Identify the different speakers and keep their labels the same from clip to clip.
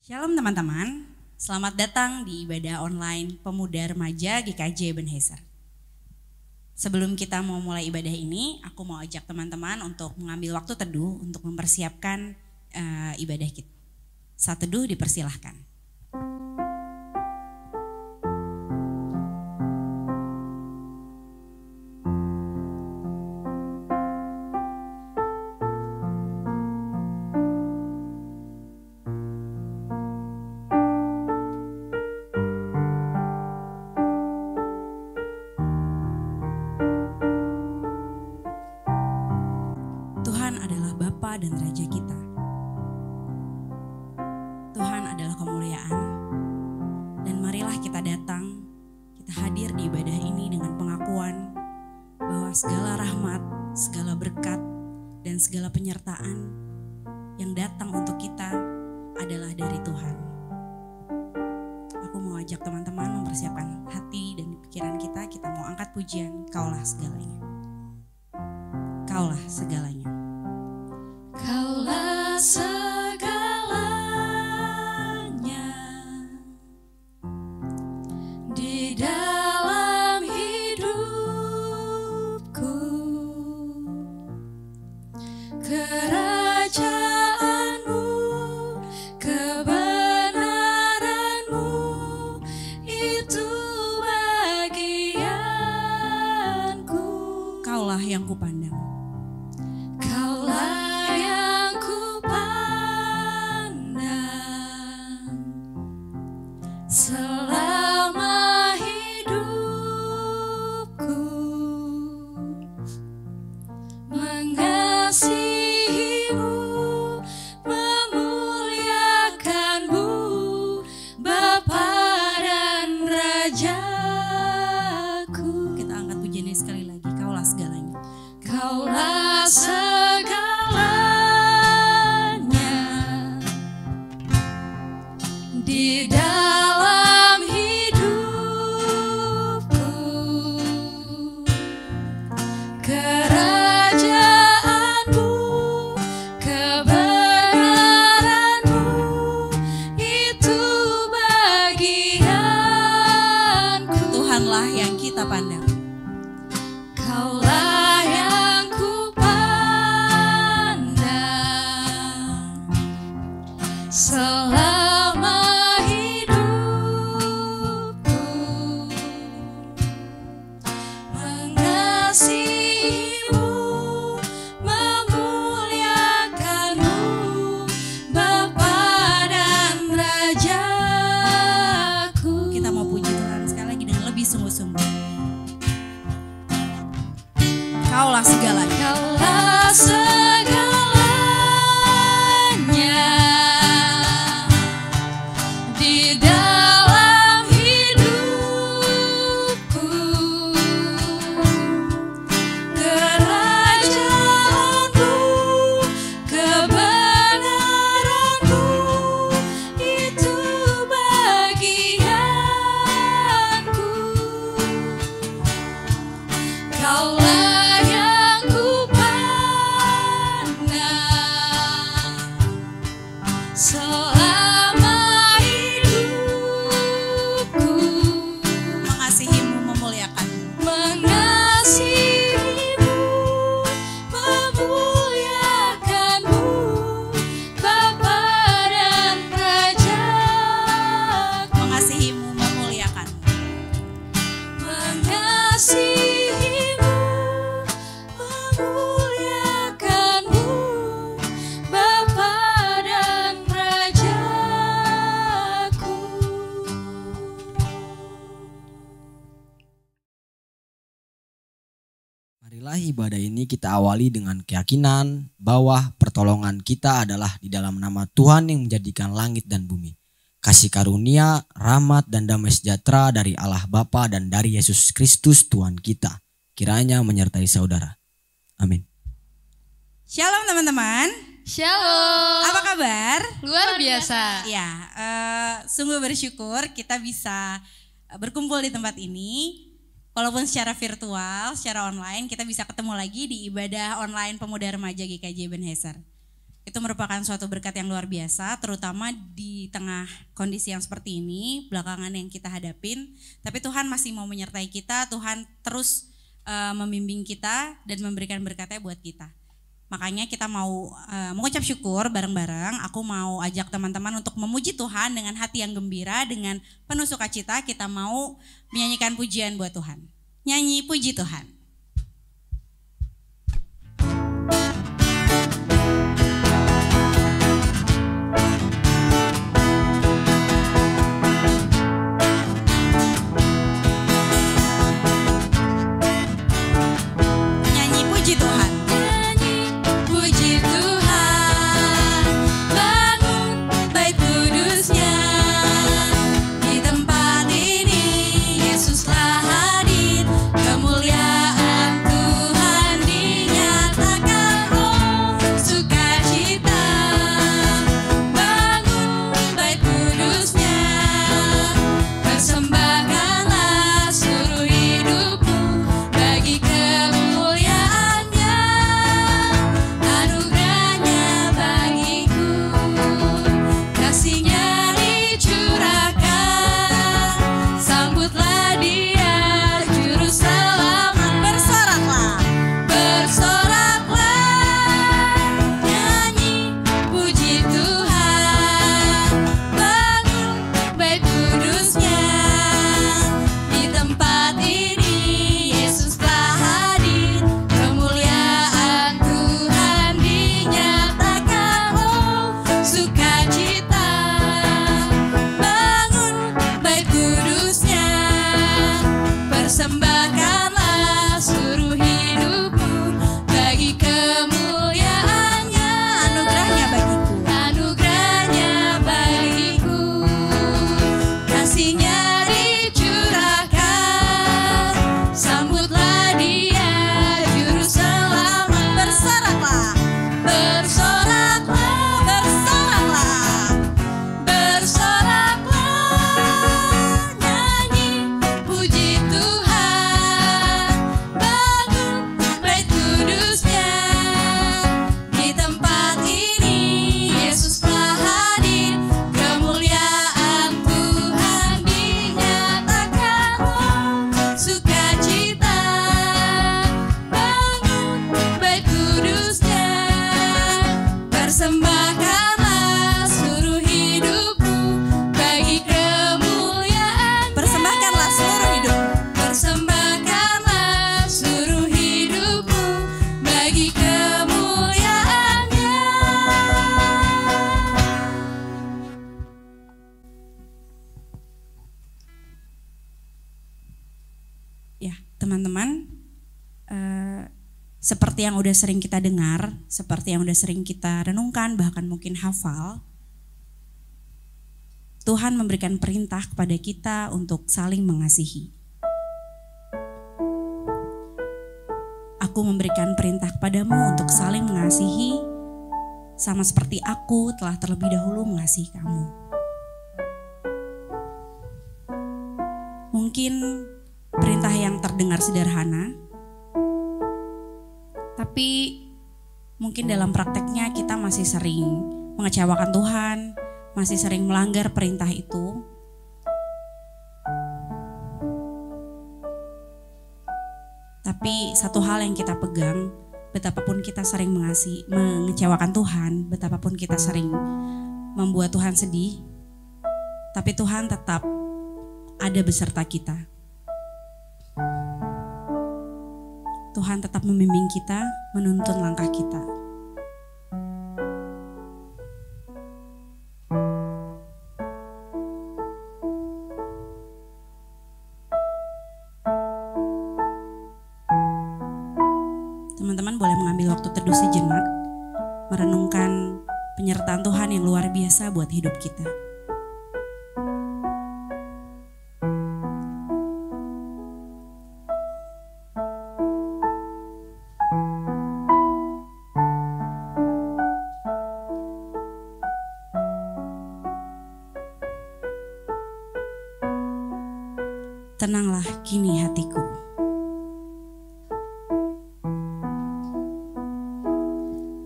Speaker 1: Shalom teman-teman, selamat datang di ibadah online Pemuda Remaja GKJ Ebenezer. Sebelum kita mau mulai ibadah ini, aku mau ajak teman-teman untuk mengambil waktu teduh untuk mempersiapkan ibadah kita. Saat teduh dipersilahkan. Tuhan adalah Bapa dan Raja kita. Tuhan adalah kemuliaan. Dan marilah kita datang, kita hadir di ibadah ini dengan pengakuan bahwa segala rahmat, segala berkat, dan segala penyertaan yang datang untuk kita adalah dari Tuhan. Aku mau ajak teman-teman mempersiapkan hati dan pikiran kita mau angkat pujian, Kaulah segalanya. Kaulah segalanya.
Speaker 2: Kaulah segalanya di dalam hidupku, kerajaanmu, kebenaranmu itu bagianku.
Speaker 1: Kaulah yang kupandang.
Speaker 2: Selama hidupku mengasihimu, memuliakanmu, Bapa dan Rajaku.
Speaker 1: Kita angkat pujiannya sekali lagi. Kaulah segalanya.
Speaker 2: Kaulah segalanya di dalam hidupku, kerajaanmu, kebenaranmu itu bagianku.
Speaker 1: Tuhanlah yang kita pandang.
Speaker 2: Kaulah yang kupandang selama hidupku, mengasihimu, memuliakanmu, Bapa dan Rajaku.
Speaker 1: Kita mau puji Tuhan sekali lagi dengan lebih sungguh-sungguh. Kaulah segalanya.
Speaker 2: Kaulah segalanya di dalam hidupku, kerajaanmu, kebenaranmu itu bagianku. Kaulah yang kupandang selama hidupku,
Speaker 1: Mengasihimu, memuliakanmu.
Speaker 2: mengasihimu, memuliakanmu, Bapa dan Rajaku.
Speaker 1: Mengasihimu, memuliakanmu.
Speaker 2: Mengasihimu, memuliakanmu, Bapa dan Rajaku.
Speaker 3: Marilah ibadah ini kita awali dengan keyakinan bahwa pertolongan kita adalah di dalam nama Tuhan yang menjadikan langit dan bumi. Kasih karunia, rahmat, dan damai sejahtera dari Allah Bapa dan dari Yesus Kristus Tuhan kita kiranya menyertai saudara. Amin.
Speaker 1: Shalom teman-teman.
Speaker 2: Shalom.
Speaker 1: Apa kabar?
Speaker 2: Luar biasa.
Speaker 1: Ya, sungguh bersyukur kita bisa berkumpul di tempat ini. Walaupun secara virtual, secara online, kita bisa ketemu lagi di ibadah online Pemuda Remaja GKJ Ebenezer. Itu merupakan suatu berkat yang luar biasa, terutama di tengah kondisi yang seperti ini, belakangan yang kita hadapin. Tapi Tuhan masih mau menyertai kita, Tuhan terus membimbing kita dan memberikan berkatnya buat kita. Makanya kita mau mengucap syukur bareng-bareng. Aku mau ajak teman-teman untuk memuji Tuhan dengan hati yang gembira, dengan penuh sukacita. Kita mau menyanyikan pujian buat Tuhan. Nyanyi puji Tuhan. Teman-teman, seperti yang udah sering kita dengar, seperti yang udah sering kita renungkan, bahkan mungkin hafal, Tuhan memberikan perintah kepada kita untuk saling mengasihi. Aku memberikan perintah kepadamu untuk saling mengasihi, sama seperti aku telah terlebih dahulu mengasihi kamu. Mungkin perintah yang terdengar sederhana, tapi mungkin dalam prakteknya kita masih sering mengecewakan Tuhan, masih sering melanggar perintah itu. Tapi satu hal yang kita pegang, betapapun kita sering mengecewakan Tuhan, betapapun kita sering membuat Tuhan sedih, tapi Tuhan tetap ada beserta kita. Tuhan tetap membimbing kita, menuntun langkah kita. Teman-teman boleh mengambil waktu teduh sejenak, merenungkan penyertaan Tuhan yang luar biasa buat hidup kita. Tenanglah kini hatiku.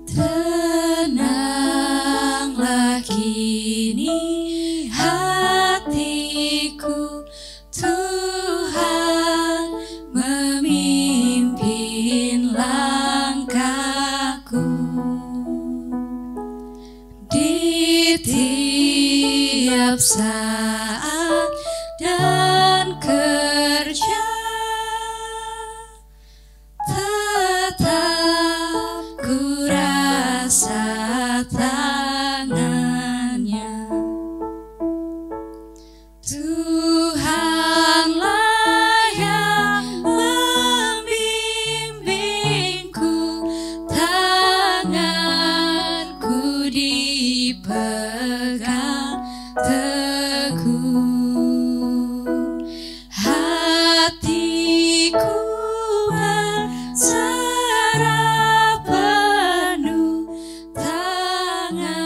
Speaker 2: Tenang. langkahku di tiap saat dan kerja, tetap ku rasa tangannya. Tuhanlah yang membimbingku, tanganku dipegang teguh, hatiku berserah penuh, tanganku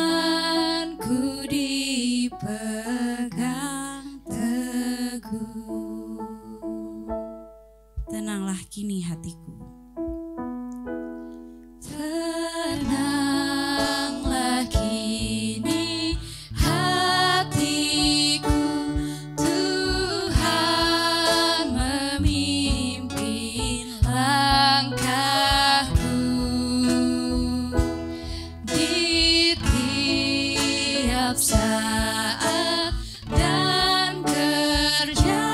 Speaker 2: dipegang teguh.
Speaker 1: Tenanglah kini hatiku.
Speaker 2: Tenanglah kini hatiku, Tuhan memimpin langkahku di tiap saat dan kerja,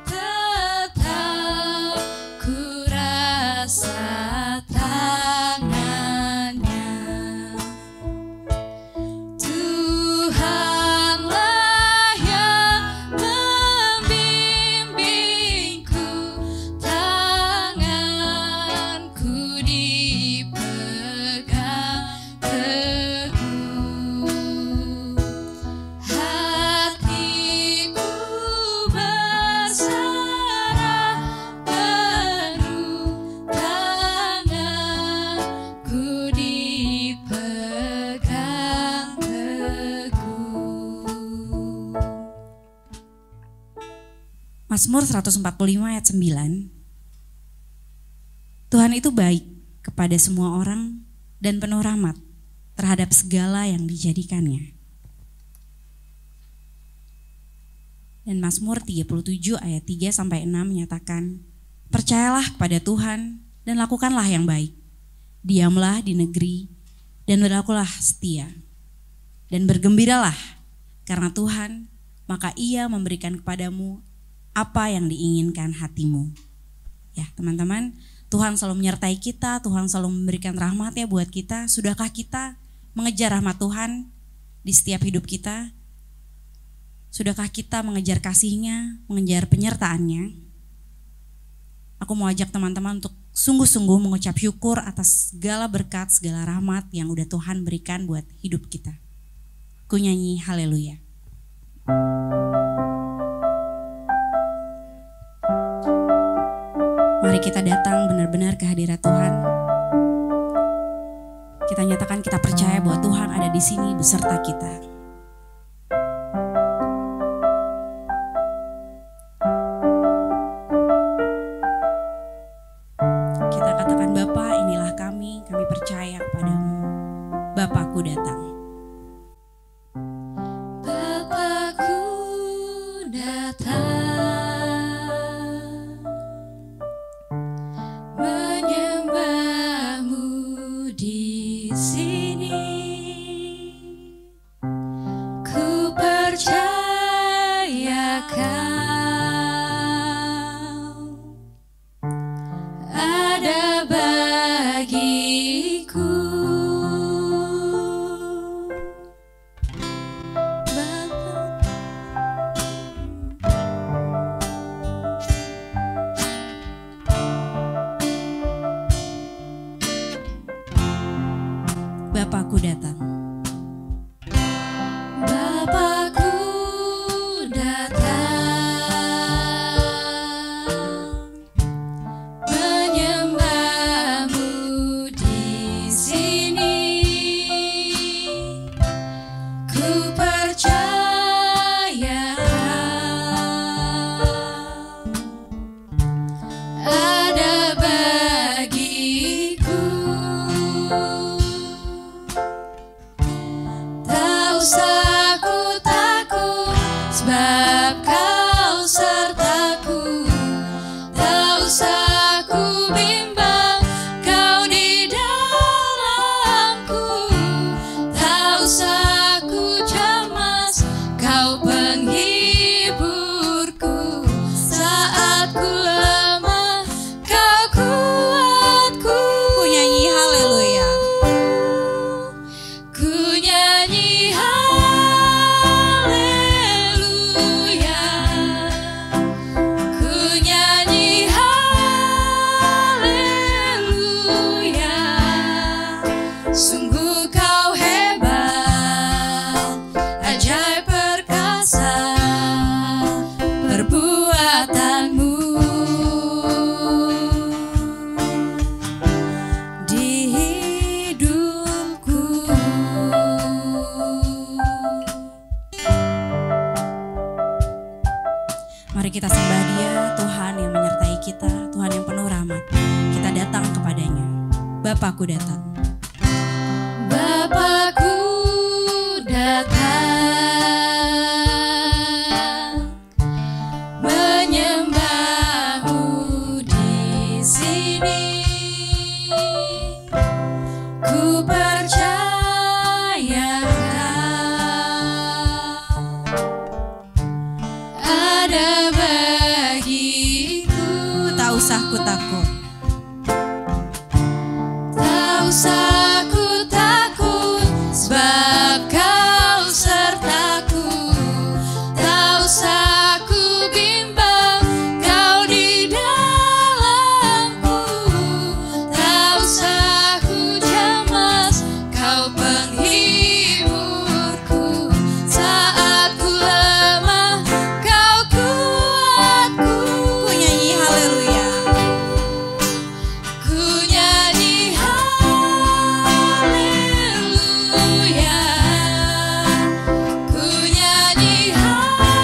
Speaker 2: tetap ku rasa tangannya. Tuhanlah yang membimbingku, tanganku dipegang teguh, hatiku berserah penuh, tanganku dipegang teguh.
Speaker 1: Mazmur 145 ayat 9. Tuhan itu baik kepada semua orang dan penuh rahmat terhadap segala yang dijadikannya. Dan Mazmur 37 ayat 3-6 menyatakan, percayalah kepada Tuhan dan lakukanlah yang baik. Diamlah di negeri dan berlakulah setia. Dan bergembiralah karena Tuhan, maka Ia memberikan kepadamu apa yang diinginkan hatimu. Ya teman-teman, Tuhan selalu menyertai kita, Tuhan selalu memberikan rahmat-Nya buat kita. Sudahkah kita mengejar rahmat Tuhan di setiap hidup kita? Sudahkah kita mengejar kasih-Nya, mengejar penyertaan-Nya? Aku mau ajak teman-teman untuk sungguh-sungguh mengucap syukur atas segala berkat, segala rahmat yang udah Tuhan berikan buat hidup kita. Ku nyanyi haleluya. Mari kita datang benar-benar ke hadirat Tuhan. Kita nyatakan kita percaya bahwa Tuhan ada di sini beserta kita. Kita katakan, Bapa, inilah kami percaya kepadamu. Bapakku datang.
Speaker 2: Bapakku datang, menyembahmu di sini. Ku percaya Kau ada bagiku.
Speaker 1: Bapakku datang.
Speaker 2: Bapakku datang, menyembahmu di sini. Ku percaya ada bagiku.
Speaker 1: Bapakku datang.
Speaker 2: Bapakku datang menyembahmu di sini. Ku percaya ada bagiku.
Speaker 1: Tak usah ku takut.
Speaker 2: Tak usah ku takut, sebab kau sertaku. Tak usah ku bimbang, kau di dalamku. Tak usah ku cemas, kau penghiburku. Saat ku lemah, kau kuatku.
Speaker 1: Ku nyanyi haleluya.
Speaker 2: Ku nyanyi haleluya. Ku nyanyi haleluya.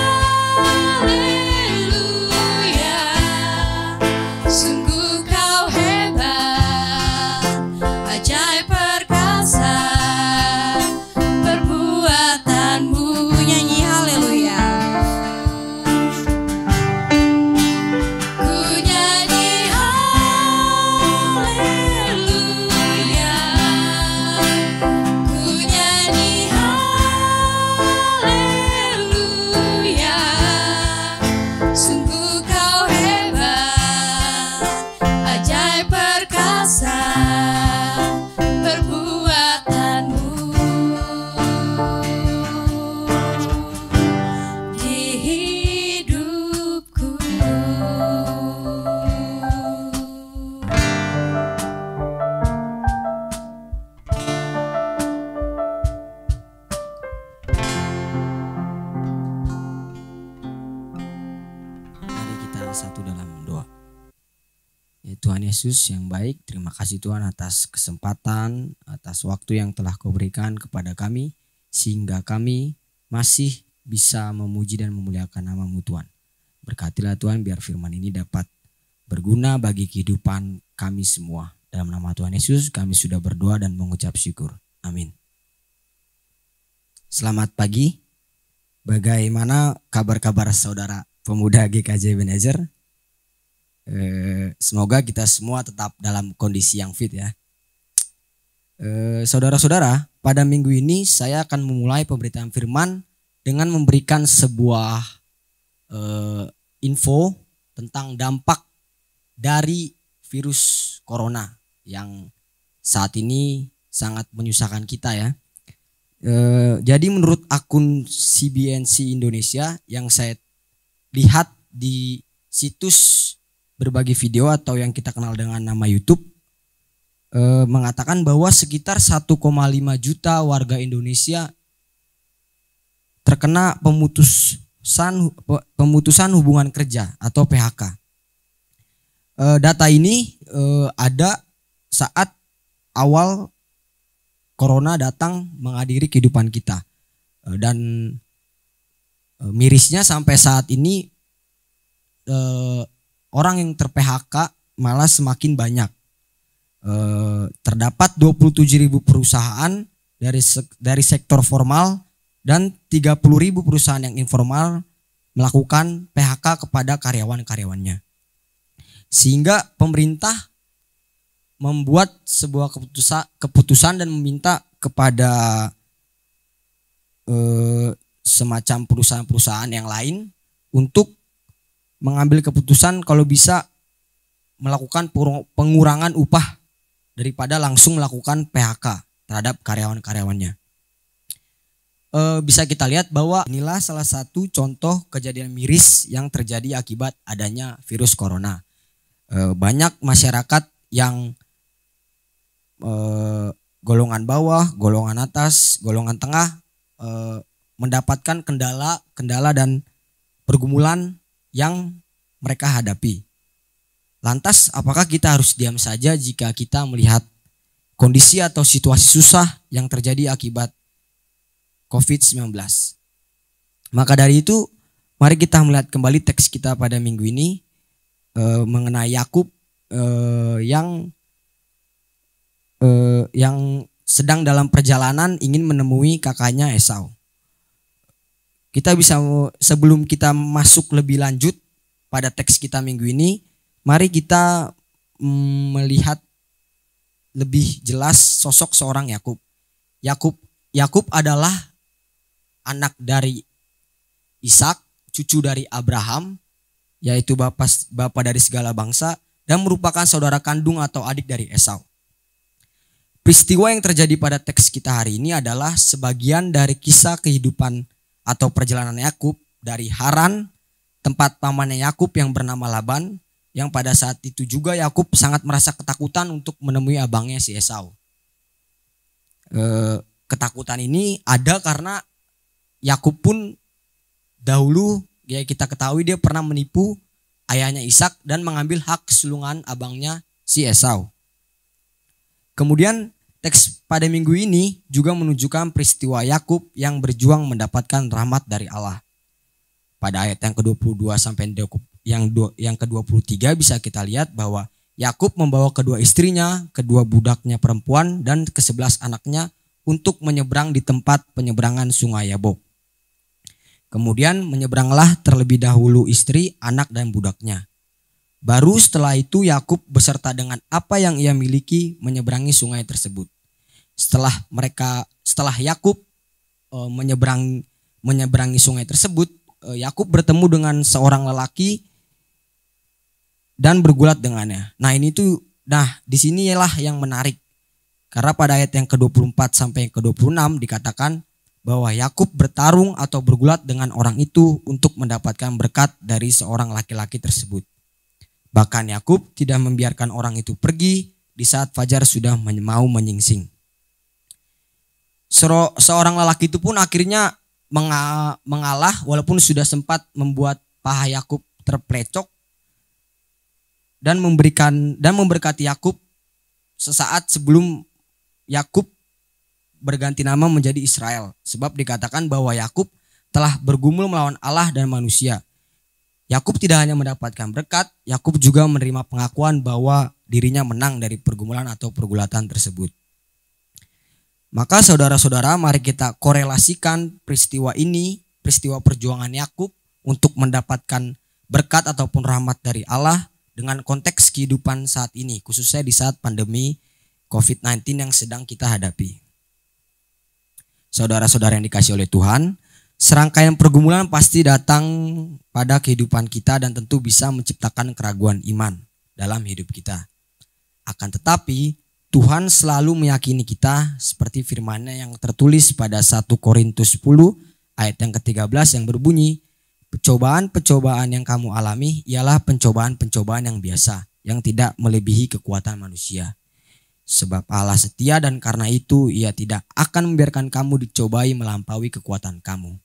Speaker 2: Sungguh kau hebat, ajaib perkasa perbuatanmu.
Speaker 1: Ku nyanyi haleluya.
Speaker 2: Ku nyanyi haleluya. Ku nyanyi haleluya. Sungguh kau hebat, ajaib perkasa perbuatanmu di hidupku.
Speaker 3: Mari kita satu dalam doa. Ya Tuhan Yesus yang baik, terima kasih Tuhan atas kesempatan, atas waktu yang telah Kau berikan kepada kami, sehingga kami masih bisa memuji dan memuliakan nama-Mu Tuhan. Berkatilah Tuhan biar firman ini dapat berguna bagi kehidupan kami semua. Dalam nama Tuhan Yesus kami sudah berdoa dan mengucap syukur. Amin. Selamat pagi. Bagaimana kabar-kabar saudara pemuda GKJ Ebenezer? Semoga kita semua tetap dalam kondisi yang fit ya. Saudara-saudara, pada minggu ini saya akan memulai pemberitaan firman dengan memberikan sebuah info tentang dampak dari virus corona yang saat ini sangat menyusahkan kita ya. Jadi menurut akun CBNC Indonesia yang saya lihat di situs berbagi video atau yang kita kenal dengan nama YouTube, mengatakan bahwa sekitar 1,5 juta warga Indonesia terkena pemutusan hubungan kerja atau PHK. Data ini ada saat awal corona datang menghadiri kehidupan kita, dan mirisnya sampai saat ini orang yang ter-PHK malah semakin banyak. Terdapat 27.000 perusahaan dari sektor formal dan 30.000 perusahaan yang informal melakukan PHK kepada karyawan-karyawannya. Sehingga pemerintah membuat sebuah keputusan dan meminta kepada semacam perusahaan-perusahaan yang lain untuk mengambil keputusan kalau bisa melakukan pengurangan upah daripada langsung melakukan PHK terhadap karyawan-karyawannya. Bisa kita lihat bahwa inilah salah satu contoh kejadian miris yang terjadi akibat adanya virus corona. Banyak masyarakat yang golongan bawah, golongan atas, golongan tengah mendapatkan kendala dan pergumulan yang mereka hadapi. Lantas apakah kita harus diam saja jika kita melihat kondisi atau situasi susah yang terjadi akibat COVID-19? Maka dari itu mari kita melihat kembali teks kita pada minggu ini mengenai Yakub yang yang sedang dalam perjalanan ingin menemui kakaknya Esau. Kita bisa, sebelum kita masuk lebih lanjut pada teks kita minggu ini, mari kita melihat lebih jelas sosok seorang Yakub. Yakub adalah anak dari Ishak, cucu dari Abraham, yaitu bapak dari segala bangsa, dan merupakan saudara kandung atau adik dari Esau. Peristiwa yang terjadi pada teks kita hari ini adalah sebagian dari kisah kehidupan atau perjalanan Yakub dari Haran, tempat pamannya Yakub yang bernama Laban, yang pada saat itu juga Yakub sangat merasa ketakutan untuk menemui abangnya si Esau. Ketakutan ini ada karena Yakub pun dahulu, ya kita ketahui, dia pernah menipu ayahnya Ishak dan mengambil hak kesulungan abangnya si Esau. Kemudian teks pada minggu ini juga menunjukkan peristiwa Yakub yang berjuang mendapatkan rahmat dari Allah. Pada ayat yang ke-22 sampai yang ke-23 bisa kita lihat bahwa Yakub membawa kedua istrinya, kedua budaknya perempuan, dan ke-11 anaknya untuk menyeberang di tempat penyeberangan sungai Yabok. Kemudian menyeberanglah terlebih dahulu istri, anak, dan budaknya. Baru setelah itu Yakub beserta dengan apa yang ia miliki menyeberangi sungai tersebut. Setelah Yakub menyeberangi sungai tersebut, Yakub bertemu dengan seorang lelaki dan bergulat dengannya. Di sinilah yang menarik. Karena pada ayat yang ke-24 sampai yang ke-26 dikatakan bahwa Yakub bertarung atau bergulat dengan orang itu untuk mendapatkan berkat dari seorang laki-laki tersebut. Bahkan Yakub tidak membiarkan orang itu pergi di saat fajar sudah mau menyingsing. Seorang lelaki itu pun akhirnya mengalah walaupun sudah sempat membuat paha Yakub terplecok dan memberkati Yakub sesaat sebelum Yakub berganti nama menjadi Israel. Sebab dikatakan bahwa Yakub telah bergumul melawan Allah dan manusia. Yakub tidak hanya mendapatkan berkat, Yakub juga menerima pengakuan bahwa dirinya menang dari pergumulan atau pergulatan tersebut. Maka saudara-saudara, mari kita korelasikan peristiwa ini, peristiwa perjuangan Yakub untuk mendapatkan berkat ataupun rahmat dari Allah dengan konteks kehidupan saat ini, khususnya di saat pandemi COVID-19 yang sedang kita hadapi. Saudara-saudara yang dikasihi oleh Tuhan, serangkaian pergumulan pasti datang pada kehidupan kita dan tentu bisa menciptakan keraguan iman dalam hidup kita. Akan tetapi Tuhan selalu meyakini kita seperti firman-Nya yang tertulis pada 1 Korintus 10 ayat yang ke-13 yang berbunyi, "Pencobaan-pencobaan yang kamu alami ialah pencobaan-pencobaan yang biasa, yang tidak melebihi kekuatan manusia. Sebab Allah setia dan karena itu Ia tidak akan membiarkan kamu dicobai melampaui kekuatan kamu.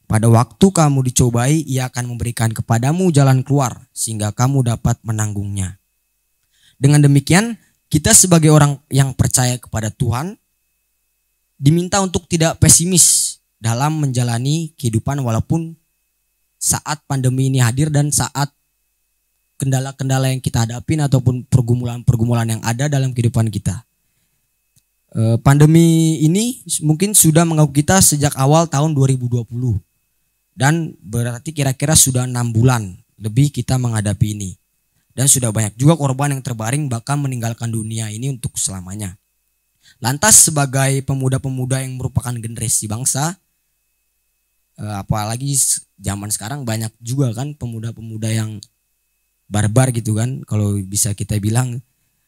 Speaker 3: Pada waktu kamu dicobai, Ia akan memberikan kepadamu jalan keluar sehingga kamu dapat menanggungnya." Dengan demikian, kita sebagai orang yang percaya kepada Tuhan diminta untuk tidak pesimis dalam menjalani kehidupan walaupun saat pandemi ini hadir dan saat kendala-kendala yang kita hadapin ataupun pergumulan-pergumulan yang ada dalam kehidupan kita. Pandemi ini mungkin sudah mengganggu kita sejak awal tahun 2020 dan berarti kira-kira sudah 6 bulan lebih kita menghadapi ini. Dan sudah banyak juga korban yang terbaring bahkan meninggalkan dunia ini untuk selamanya. Lantas sebagai pemuda-pemuda yang merupakan generasi bangsa, apalagi zaman sekarang banyak juga kan pemuda-pemuda yang barbar gitu kan, kalau bisa kita bilang,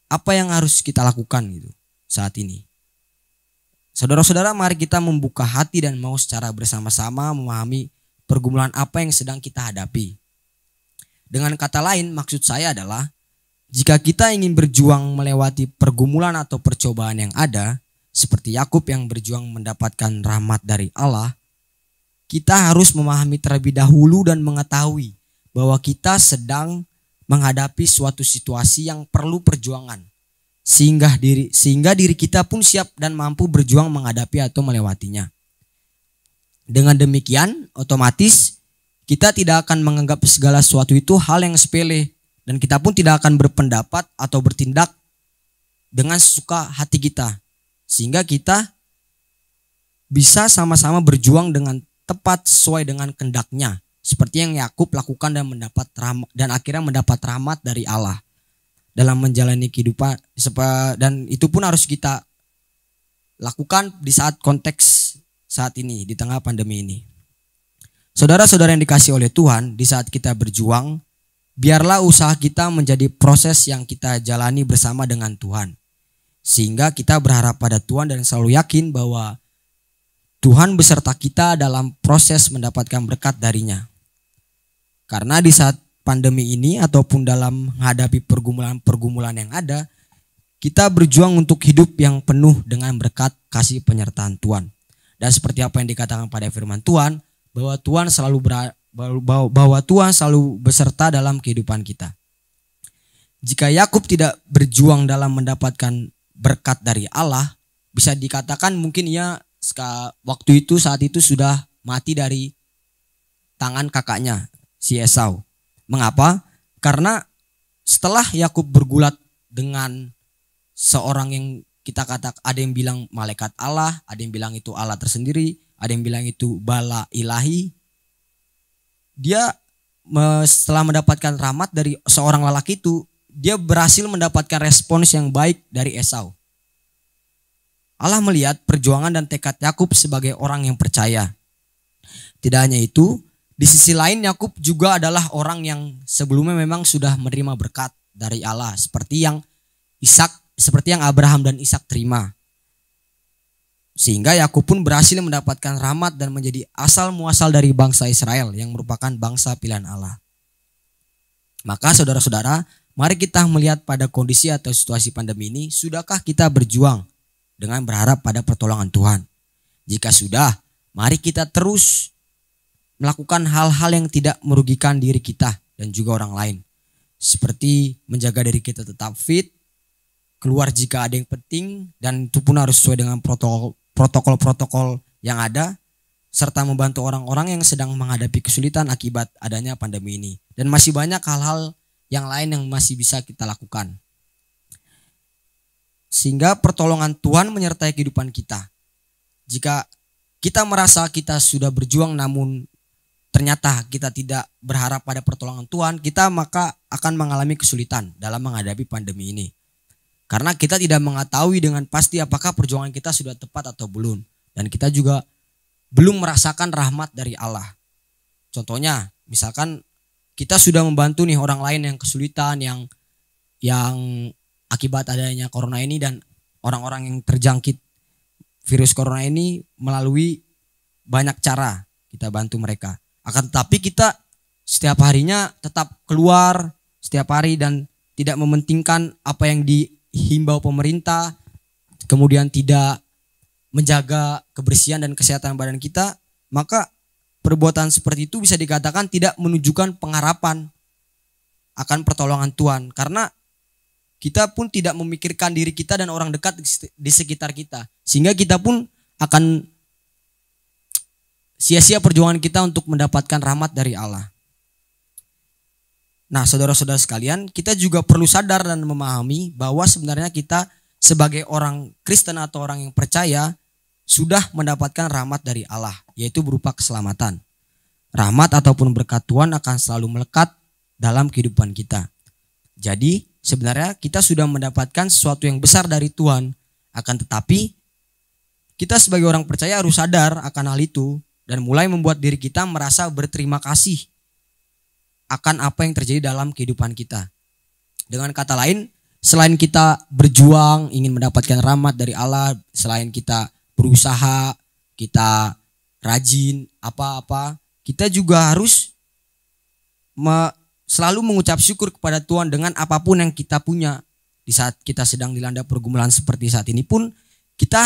Speaker 3: apa yang harus kita lakukan gitu saat ini. Saudara-saudara, mari kita membuka hati dan mau secara bersama-sama memahami pergumulan apa yang sedang kita hadapi. Dengan kata lain, maksud saya adalah jika kita ingin berjuang melewati pergumulan atau percobaan yang ada, seperti Yakub yang berjuang mendapatkan rahmat dari Allah, kita harus memahami terlebih dahulu dan mengetahui bahwa kita sedang menghadapi suatu situasi yang perlu perjuangan, sehingga diri kita pun siap dan mampu berjuang menghadapi atau melewatinya. Dengan demikian, otomatis kita tidak akan menganggap segala sesuatu itu hal yang sepele dan kita pun tidak akan berpendapat atau bertindak dengan sesuka hati kita. Sehingga kita bisa sama-sama berjuang dengan tepat sesuai dengan kehendaknya. Seperti yang Yakub lakukan dan akhirnya mendapat rahmat dari Allah dalam menjalani kehidupan. Dan itu pun harus kita lakukan di saat konteks saat ini, di tengah pandemi ini. Saudara-saudara yang dikasih oleh Tuhan, di saat kita berjuang, biarlah usaha kita menjadi proses yang kita jalani bersama dengan Tuhan. Sehingga kita berharap pada Tuhan dan selalu yakin bahwa Tuhan beserta kita dalam proses mendapatkan berkat darinya. Karena di saat pandemi ini ataupun dalam menghadapi pergumulan-pergumulan yang ada, kita berjuang untuk hidup yang penuh dengan berkat kasih penyertaan Tuhan. Dan seperti apa yang dikatakan pada firman Tuhan, bahwa Tuhan selalu beserta dalam kehidupan kita. Jika Yakub tidak berjuang dalam mendapatkan berkat dari Allah, bisa dikatakan mungkin ia saat itu sudah mati dari tangan kakaknya, si Esau. Mengapa? Karena setelah Yakub bergulat dengan seorang yang kita katakan, ada yang bilang malaikat Allah, ada yang bilang itu Allah tersendiri, ada yang bilang itu bala ilahi. Dia setelah mendapatkan rahmat dari seorang lelaki itu, dia berhasil mendapatkan respons yang baik dari Esau. Allah melihat perjuangan dan tekad Yakub sebagai orang yang percaya. Tidak hanya itu, di sisi lain Yakub juga adalah orang yang sebelumnya memang sudah menerima berkat dari Allah, seperti yang Abraham dan Ishak terima. Sehingga Yakub pun berhasil mendapatkan rahmat dan menjadi asal muasal dari bangsa Israel yang merupakan bangsa pilihan Allah. Maka saudara-saudara, mari kita melihat pada kondisi atau situasi pandemi ini, sudahkah kita berjuang dengan berharap pada pertolongan Tuhan? Jika sudah, mari kita terus melakukan hal-hal yang tidak merugikan diri kita dan juga orang lain. Seperti menjaga diri kita tetap fit, keluar jika ada yang penting, dan itu pun harus sesuai dengan protokol-protokol yang ada, serta membantu orang-orang yang sedang menghadapi kesulitan akibat adanya pandemi ini. Dan masih banyak hal-hal yang lain yang masih bisa kita lakukan. Sehingga pertolongan Tuhan menyertai kehidupan kita. Jika kita merasa kita sudah berjuang namun ternyata kita tidak berharap pada pertolongan Tuhan, kita maka akan mengalami kesulitan dalam menghadapi pandemi ini. Karena kita tidak mengetahui dengan pasti apakah perjuangan kita sudah tepat atau belum. Dan kita juga belum merasakan rahmat dari Allah. Contohnya, misalkan kita sudah membantu nih orang lain yang kesulitan, yang akibat adanya corona ini, dan orang-orang yang terjangkit virus corona ini melalui banyak cara kita bantu mereka. Akan tetapi kita setiap harinya tetap keluar setiap hari dan tidak mementingkan apa yang dihimbau pemerintah, kemudian tidak menjaga kebersihan dan kesehatan badan kita, maka perbuatan seperti itu bisa dikatakan tidak menunjukkan pengharapan akan pertolongan Tuhan. Karena kita pun tidak memikirkan diri kita dan orang dekat di sekitar kita. Sehingga kita pun akan sia-sia perjuangan kita untuk mendapatkan rahmat dari Allah. Nah, saudara-saudara sekalian, kita juga perlu sadar dan memahami bahwa sebenarnya kita sebagai orang Kristen atau orang yang percaya sudah mendapatkan rahmat dari Allah, yaitu berupa keselamatan. Rahmat ataupun berkat Tuhan akan selalu melekat dalam kehidupan kita. Jadi sebenarnya kita sudah mendapatkan sesuatu yang besar dari Tuhan. Akan tetapi kita sebagai orang percaya harus sadar akan hal itu dan mulai membuat diri kita merasa berterima kasih akan apa yang terjadi dalam kehidupan kita. Dengan kata lain, selain kita berjuang ingin mendapatkan rahmat dari Allah, selain kita berusaha, kita rajin apa-apa, kita juga harus selalu mengucap syukur kepada Tuhan dengan apapun yang kita punya. Di saat kita sedang dilanda pergumulan seperti saat ini pun, kita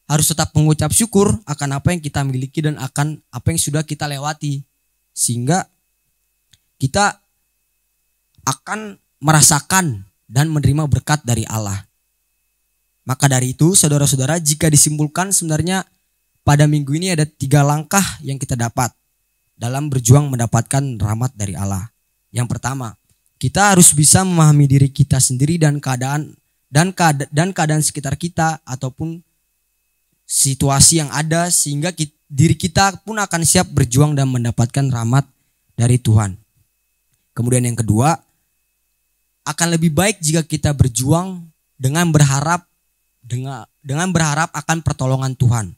Speaker 3: harus tetap mengucap syukur akan apa yang kita miliki dan akan apa yang sudah kita lewati. Sehingga kita akan merasakan dan menerima berkat dari Allah. Maka dari itu saudara-saudara, jika disimpulkan sebenarnya pada minggu ini ada 3 langkah yang kita dapat dalam berjuang mendapatkan rahmat dari Allah. Yang pertama, kita harus bisa memahami diri kita sendiri dan keadaan sekitar kita ataupun situasi yang ada sehingga diri kita pun akan siap berjuang dan mendapatkan rahmat dari Tuhan. Kemudian yang kedua, akan lebih baik jika kita berjuang dengan berharap akan pertolongan Tuhan.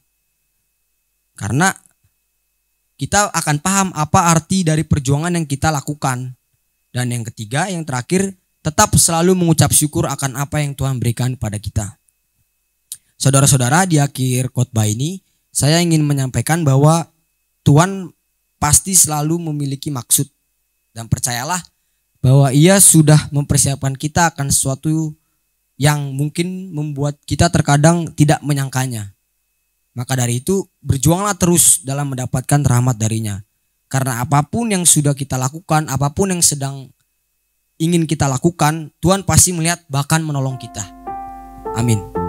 Speaker 3: Karena kita akan paham apa arti dari perjuangan yang kita lakukan. Dan yang ketiga, yang terakhir, tetap selalu mengucap syukur akan apa yang Tuhan berikan pada kita. Saudara-saudara, di akhir khotbah ini saya ingin menyampaikan bahwa Tuhan pasti selalu memiliki maksud. Dan percayalah bahwa Ia sudah mempersiapkan kita akan sesuatu yang mungkin membuat kita terkadang tidak menyangkanya. Maka dari itu berjuanglah terus dalam mendapatkan rahmat darinya. Karena apapun yang sudah kita lakukan, apapun yang sedang ingin kita lakukan, Tuhan pasti melihat bahkan menolong kita. Amin.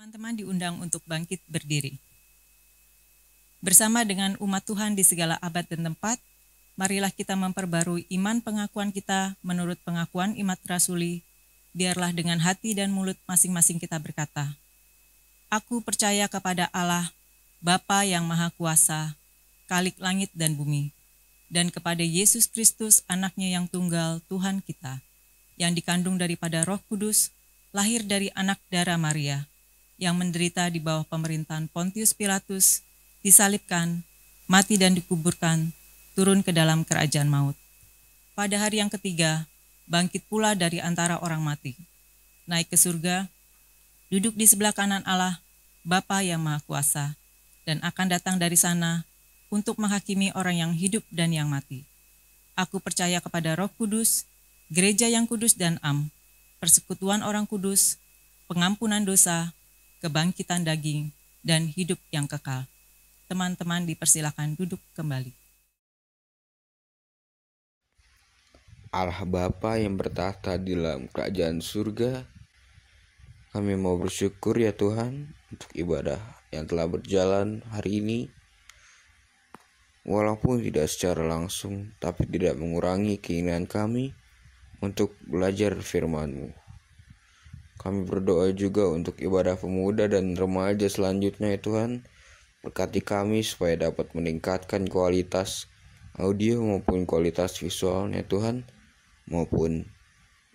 Speaker 4: Teman-teman diundang untuk bangkit berdiri. Bersama dengan umat Tuhan di segala abad dan tempat, marilah kita memperbarui iman pengakuan kita menurut pengakuan Imat Rasuli. Biarlah dengan hati dan mulut masing-masing kita berkata, Aku percaya kepada Allah, Bapa yang Maha Kuasa, Khalik langit dan bumi, dan kepada Yesus Kristus, anaknya yang tunggal, Tuhan kita, yang dikandung daripada Roh Kudus, lahir dari anak darah Maria, yang menderita di bawah pemerintahan Pontius Pilatus, disalibkan, mati dan dikuburkan, turun ke dalam kerajaan maut. Pada hari yang ketiga, bangkit pula dari antara orang mati, naik ke surga, duduk di sebelah kanan Allah, Bapa yang Maha Kuasa, dan akan datang dari sana untuk menghakimi orang yang hidup dan yang mati. Aku percaya kepada Roh Kudus, gereja yang kudus dan am, persekutuan orang kudus, pengampunan dosa, kebangkitan daging, dan hidup yang kekal. Teman-teman dipersilakan duduk kembali.
Speaker 5: Allah Bapa yang bertahta di dalam kerajaan surga, kami mau bersyukur ya Tuhan untuk ibadah yang telah berjalan hari ini. Walaupun tidak secara langsung, tapi tidak mengurangi keinginan kami untuk belajar firman-Mu. Kami berdoa juga untuk ibadah pemuda dan remaja selanjutnya ya Tuhan. Berkati kami supaya dapat meningkatkan kualitas audio maupun kualitas visualnya Tuhan, maupun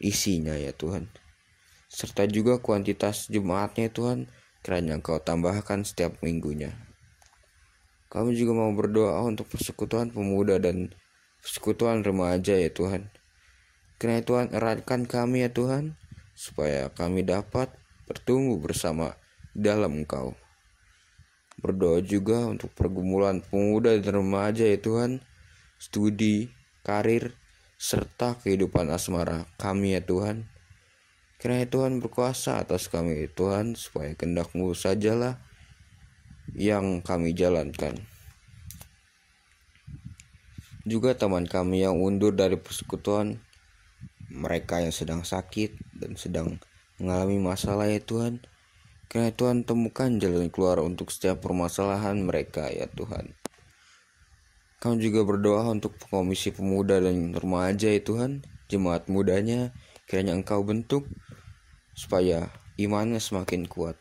Speaker 5: isinya ya Tuhan. Serta juga kuantitas jemaatnya Tuhan, kiranya Engkau tambahkan setiap minggunya. Kami juga mau berdoa untuk persekutuan pemuda dan persekutuan remaja ya Tuhan. Kiranya Tuhan eratkan kami ya Tuhan, supaya kami dapat bertumbuh bersama dalam Engkau. Berdoa juga untuk pergumulan pemuda dan remaja ya Tuhan, studi, karir, serta kehidupan asmara kami ya Tuhan. Kiranya Tuhan berkuasa atas kami ya Tuhan, supaya kehendak-Mu sajalah yang kami jalankan. Juga teman kami yang undur dari persekutuan, mereka yang sedang sakit dan sedang mengalami masalah ya Tuhan, kiranya Tuhan temukan jalan keluar untuk setiap permasalahan mereka ya Tuhan. Kami juga berdoa untuk komisi pemuda dan remaja ya Tuhan, jemaat mudanya, kiranya Engkau bentuk supaya imannya semakin kuat.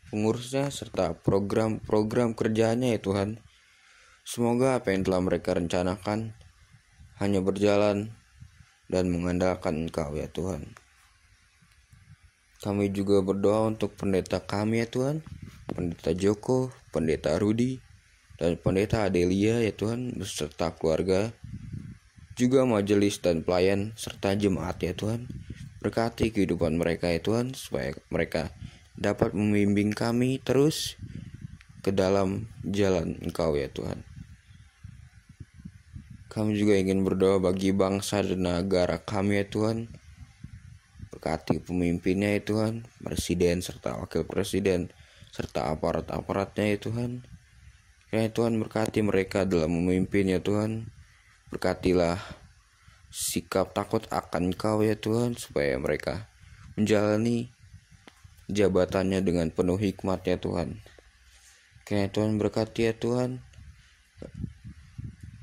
Speaker 5: Pengurusnya serta program-program kerjanya ya Tuhan, semoga apa yang telah mereka rencanakan hanya berjalan dan mengandalkan Engkau ya Tuhan. Kami juga berdoa untuk pendeta kami ya Tuhan, Pendeta Joko, Pendeta Rudi, dan Pendeta Adelia ya Tuhan, beserta keluarga, juga majelis dan pelayan serta jemaat ya Tuhan. Berkati kehidupan mereka ya Tuhan, supaya mereka dapat membimbing kami terus ke dalam jalan Engkau ya Tuhan. Kami juga ingin berdoa bagi bangsa dan negara kami ya Tuhan. Berkati pemimpinnya ya Tuhan, presiden serta wakil presiden, serta aparat-aparatnya ya Tuhan. Ya Tuhan, berkati mereka dalam memimpin ya Tuhan. Berkatilah sikap takut akan Kau ya Tuhan, supaya mereka menjalani jabatannya dengan penuh hikmat ya Tuhan. Ya Tuhan, berkati ya Tuhan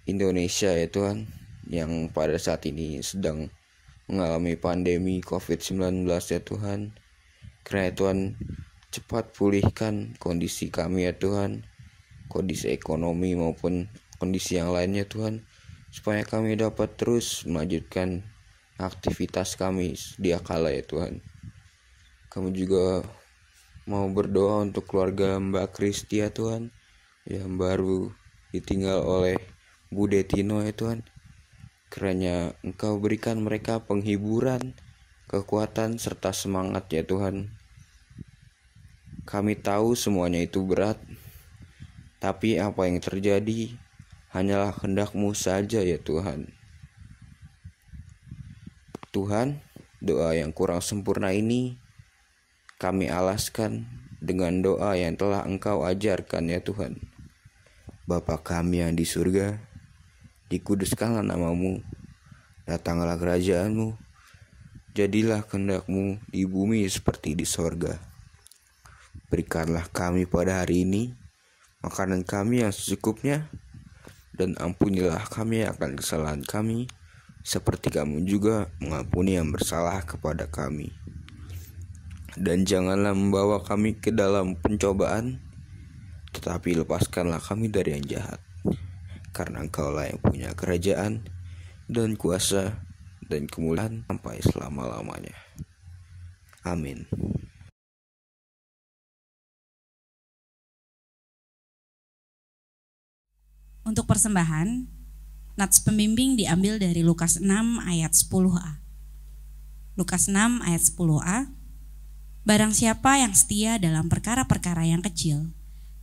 Speaker 5: Indonesia ya Tuhan, yang pada saat ini sedang mengalami pandemi COVID-19 ya Tuhan. Kiranya Tuhan cepat pulihkan kondisi kami ya Tuhan, kondisi ekonomi maupun kondisi yang lainnya Tuhan, supaya kami dapat terus melanjutkan aktivitas kami sedia kala ya Tuhan. Kami juga mau berdoa untuk keluarga Mbak Kristi ya Tuhan, yang baru ditinggal oleh Bu Detino ya Tuhan. Kiranya Engkau berikan mereka penghiburan, kekuatan, serta semangat ya Tuhan. Kami tahu semuanya itu berat, tapi apa yang terjadi hanyalah kehendak-Mu saja ya Tuhan. Tuhan, doa yang kurang sempurna ini kami alaskan dengan doa yang telah Engkau ajarkan ya Tuhan. Bapa kami yang di surga, dikuduskanlah nama-Mu, datanglah kerajaan-Mu, jadilah kehendak-Mu di bumi seperti di sorga. Berikanlah kami pada hari ini makanan kami yang secukupnya, dan ampunilah kami akan kesalahan kami, seperti Kamu juga mengampuni yang bersalah kepada kami. Dan janganlah membawa kami ke dalam pencobaan, tetapi lepaskanlah kami dari yang jahat. Karena Engkaulah yang punya kerajaan dan kuasa dan kemuliaan sampai selama-lamanya. Amin.
Speaker 1: Untuk persembahan, nats pembimbing diambil dari Lukas 6 ayat 10a. Lukas 6 ayat 10a. Barang siapa yang setia dalam perkara-perkara yang kecil,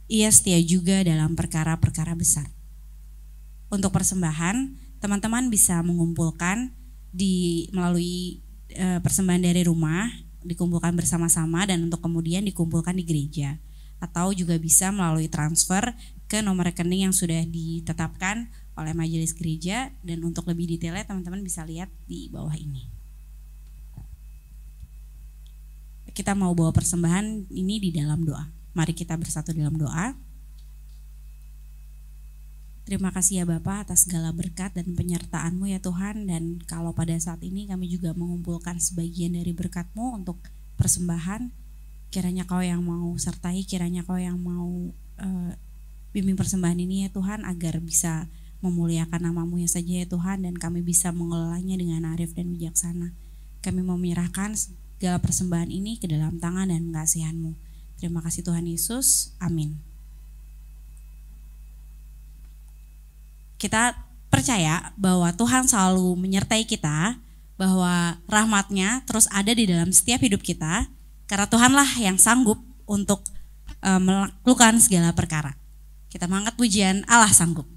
Speaker 1: ia setia juga dalam perkara-perkara besar. Untuk persembahan, teman-teman bisa mengumpulkan melalui persembahan dari rumah, dikumpulkan bersama-sama dan untuk kemudian dikumpulkan di gereja. Atau juga bisa melalui transfer ke nomor rekening yang sudah ditetapkan oleh majelis gereja, dan untuk lebih detailnya teman-teman bisa lihat di bawah ini. Kita mau bawa persembahan ini di dalam doa. Mari kita bersatu dalam doa. Terima kasih ya Bapa atas segala berkat dan penyertaan-Mu ya Tuhan. Dan kalau pada saat ini kami juga mengumpulkan sebagian dari berkat-Mu untuk persembahan, kiranya Kau yang mau sertai, kiranya Kau yang mau bimbing persembahan ini ya Tuhan, agar bisa memuliakan nama-Mu ya saja ya Tuhan, dan kami bisa mengelolanya dengan arif dan bijaksana. Kami mau menyerahkan segala persembahan ini ke dalam tangan dan kasihan-Mu. Terima kasih Tuhan Yesus, amin. Kita percaya bahwa Tuhan selalu menyertai kita, bahwa rahmat-Nya terus ada di dalam setiap hidup kita, karena Tuhanlah yang sanggup untuk melakukan segala perkara. Kita mengangkat pujian Allah sanggup.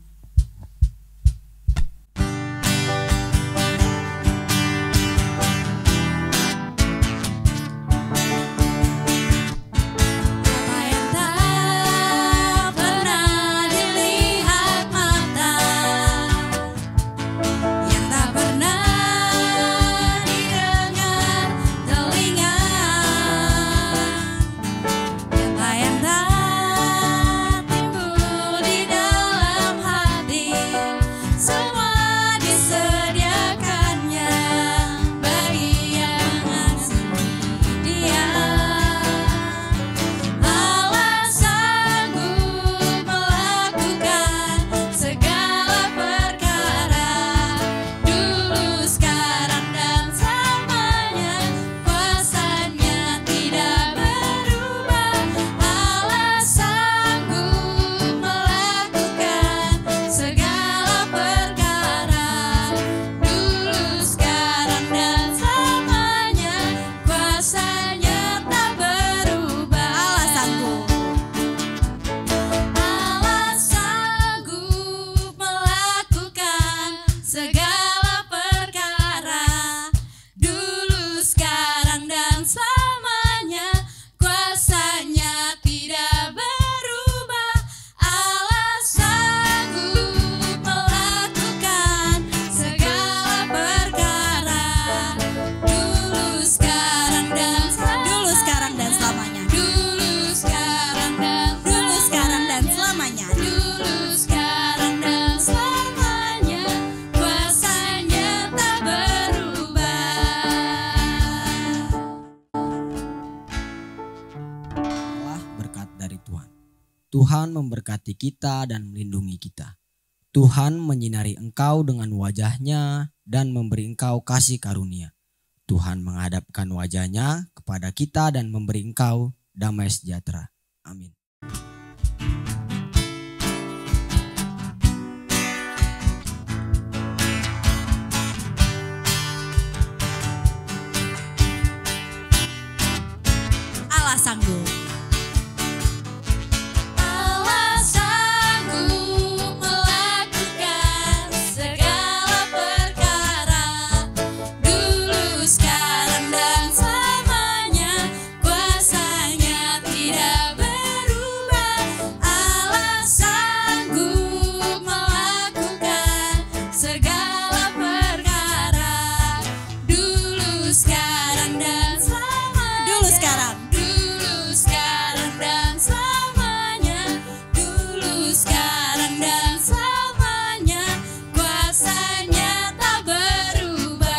Speaker 2: Apa yang tak timbul di dalam hati.
Speaker 3: Tuhan memberkati kita dan melindungi kita. Tuhan menyinari engkau dengan wajah-Nya dan memberi engkau kasih karunia. Tuhan menghadapkan wajah-Nya kepada kita dan memberi engkau damai sejahtera. Amin.
Speaker 1: Allah sanggup.
Speaker 2: Allah sanggup melakukan segala perkara, dulu, sekarang, dan selamanya. Kuasanya tidak berubah. Allah sanggup melakukan segala perkara, dulu, sekarang, dan selamanya.
Speaker 1: Dulu sekarang.
Speaker 2: Dulu, sekarang, dan selamanya. Dulu, sekarang, dan selamanya. Kuasanya tak berubah.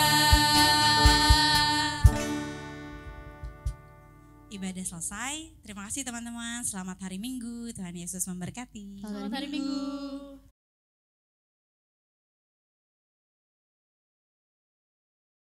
Speaker 1: Ibadah selesai. Terima kasih teman-teman. Selamat hari Minggu. Tuhan Yesus memberkati.
Speaker 2: Selamat hari Minggu.